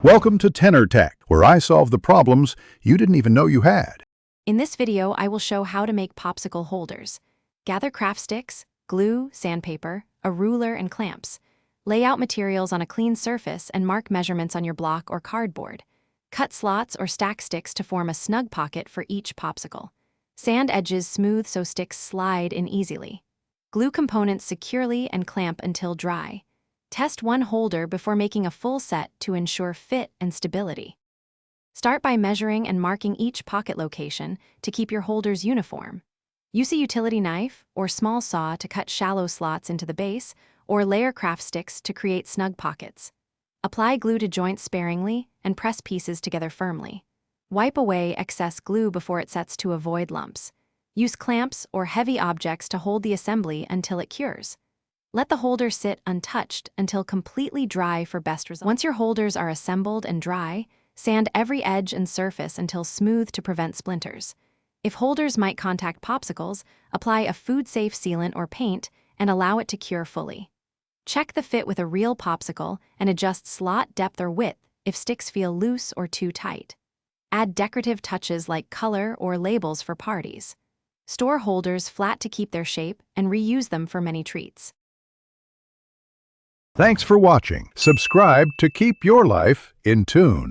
Welcome to Tenor Tech, where I solve the problems you didn't even know you had. In this video, I will show how to make popsicle holders. Gather craft sticks, glue, sandpaper, a ruler, and clamps. Lay out materials on a clean surface and mark measurements on your block or cardboard. Cut slots or stack sticks to form a snug pocket for each popsicle. Sand edges smooth so sticks slide in easily. Glue components securely and clamp until dry. Test one holder before making a full set to ensure fit and stability. Start by measuring and marking each pocket location to keep your holders uniform. Use a utility knife or small saw to cut shallow slots into the base, or layer craft sticks to create snug pockets. Apply glue to joints sparingly and press pieces together firmly. Wipe away excess glue before it sets to avoid lumps. Use clamps or heavy objects to hold the assembly until it cures. Let the holder sit untouched until completely dry for best results. Once your holders are assembled and dry, sand every edge and surface until smooth to prevent splinters. If holders might contact popsicles, apply a food-safe sealant or paint and allow it to cure fully. Check the fit with a real popsicle and adjust slot depth or width if sticks feel loose or too tight. Add decorative touches like color or labels for parties. Store holders flat to keep their shape and reuse them for many treats. Thanks for watching. Subscribe to keep your life in tune.